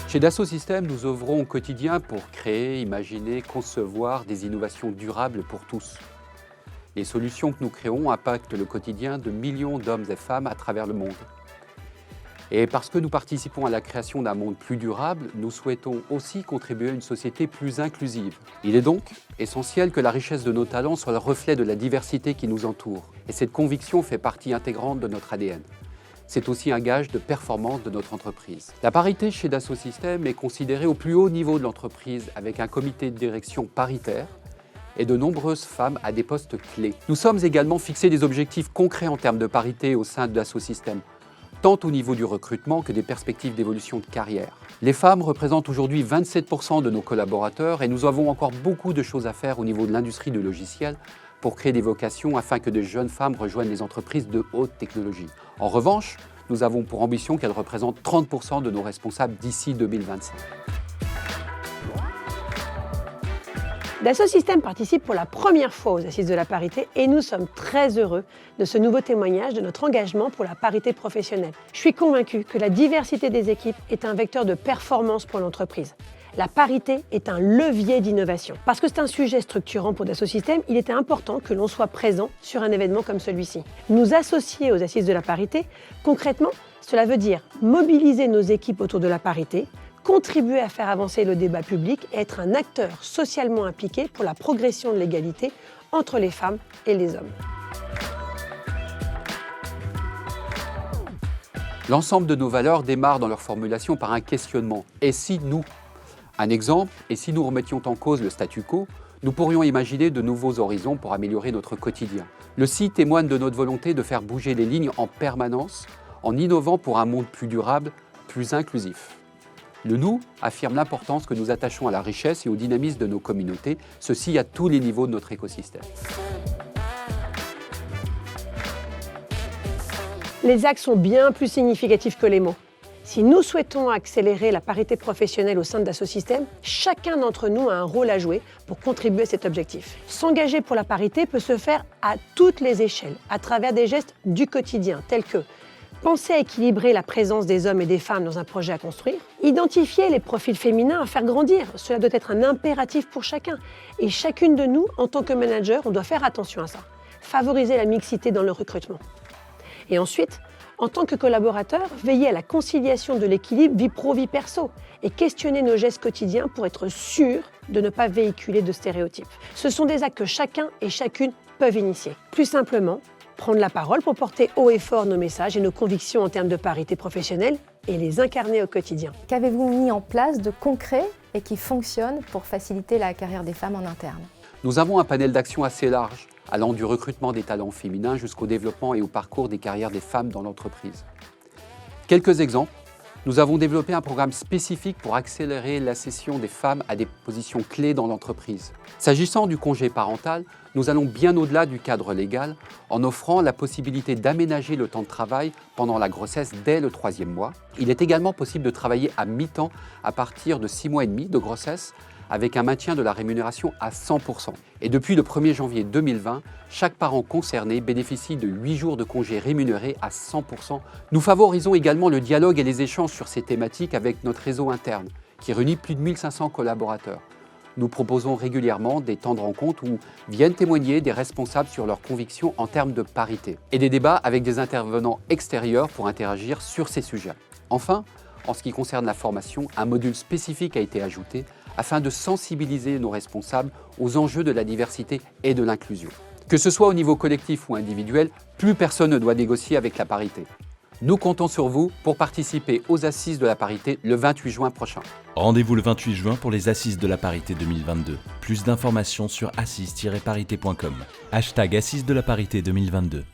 Chez Dassault Systèmes, nous œuvrons au quotidien pour créer, imaginer, concevoir des innovations durables pour tous. Les solutions que nous créons impactent le quotidien de millions d'hommes et femmes à travers le monde. Et parce que nous participons à la création d'un monde plus durable, nous souhaitons aussi contribuer à une société plus inclusive. Il est donc essentiel que la richesse de nos talents soit le reflet de la diversité qui nous entoure. Et cette conviction fait partie intégrante de notre ADN. C'est aussi un gage de performance de notre entreprise. La parité chez Dassault Systèmes est considérée au plus haut niveau de l'entreprise avec un comité de direction paritaire et de nombreuses femmes à des postes clés. Nous sommes également fixés des objectifs concrets en termes de parité au sein de Dassault Systèmes, tant au niveau du recrutement que des perspectives d'évolution de carrière. Les femmes représentent aujourd'hui 27% de nos collaborateurs et nous avons encore beaucoup de choses à faire au niveau de l'industrie du logiciel pour créer des vocations afin que de jeunes femmes rejoignent les entreprises de haute technologie. En revanche, nous avons pour ambition qu'elles représentent 30% de nos responsables d'ici 2025. Dassault Systèmes participe pour la première fois aux Assises de la parité et nous sommes très heureux de ce nouveau témoignage de notre engagement pour la parité professionnelle. Je suis convaincue que la diversité des équipes est un vecteur de performance pour l'entreprise. La parité est un levier d'innovation. Parce que c'est un sujet structurant pour Dassault Systèmes, il était important que l'on soit présent sur un événement comme celui-ci. Nous associer aux Assises de la parité, concrètement, cela veut dire mobiliser nos équipes autour de la parité, contribuer à faire avancer le débat public et être un acteur socialement impliqué pour la progression de l'égalité entre les femmes et les hommes. L'ensemble de nos valeurs démarre dans leur formulation par un questionnement. Et si nous ? Un exemple, et si nous remettions en cause le statu quo, nous pourrions imaginer de nouveaux horizons pour améliorer notre quotidien. Le si témoigne de notre volonté de faire bouger les lignes en permanence, en innovant pour un monde plus durable, plus inclusif. Le nous affirme l'importance que nous attachons à la richesse et au dynamisme de nos communautés, ceci à tous les niveaux de notre écosystème. Les actes sont bien plus significatifs que les mots. Si nous souhaitons accélérer la parité professionnelle au sein de Dassault Systèmes, chacun d'entre nous a un rôle à jouer pour contribuer à cet objectif. S'engager pour la parité peut se faire à toutes les échelles, à travers des gestes du quotidien, tels que penser à équilibrer la présence des hommes et des femmes dans un projet à construire, identifier les profils féminins à faire grandir, cela doit être un impératif pour chacun. Et chacune de nous, en tant que manager, on doit faire attention à ça. Favoriser la mixité dans le recrutement. Et ensuite, en tant que collaborateur, veiller à la conciliation de l'équilibre vie pro-vie perso et questionner nos gestes quotidiens pour être sûr de ne pas véhiculer de stéréotypes. Ce sont des actes que chacun et chacune peuvent initier. Plus simplement, prendre la parole pour porter haut et fort nos messages et nos convictions en termes de parité professionnelle et les incarner au quotidien. Qu'avez-vous mis en place de concret et qui fonctionne pour faciliter la carrière des femmes en interne ? Nous avons un panel d'actions assez large, allant du recrutement des talents féminins jusqu'au développement et au parcours des carrières des femmes dans l'entreprise. Quelques exemples. Nous avons développé un programme spécifique pour accélérer l'accession des femmes à des positions clés dans l'entreprise. S'agissant du congé parental, nous allons bien au-delà du cadre légal en offrant la possibilité d'aménager le temps de travail pendant la grossesse dès le 3e mois. Il est également possible de travailler à mi-temps à partir de 6 mois et demi de grossesse avec un maintien de la rémunération à 100%. Et depuis le 1er janvier 2020, chaque parent concerné bénéficie de 8 jours de congés rémunérés à 100%. Nous favorisons également le dialogue et les échanges sur ces thématiques avec notre réseau interne, qui réunit plus de 1500 collaborateurs. Nous proposons régulièrement des temps de rencontre où viennent témoigner des responsables sur leurs convictions en termes de parité, et des débats avec des intervenants extérieurs pour interagir sur ces sujets. Enfin, en ce qui concerne la formation, un module spécifique a été ajouté afin de sensibiliser nos responsables aux enjeux de la diversité et de l'inclusion. Que ce soit au niveau collectif ou individuel, plus personne ne doit négocier avec la parité. Nous comptons sur vous pour participer aux Assises de la parité le 28 juin prochain. Rendez-vous le 28 juin pour les Assises de la parité 2022. Plus d'informations sur assises-parité.com. #Assises de la parité 2022.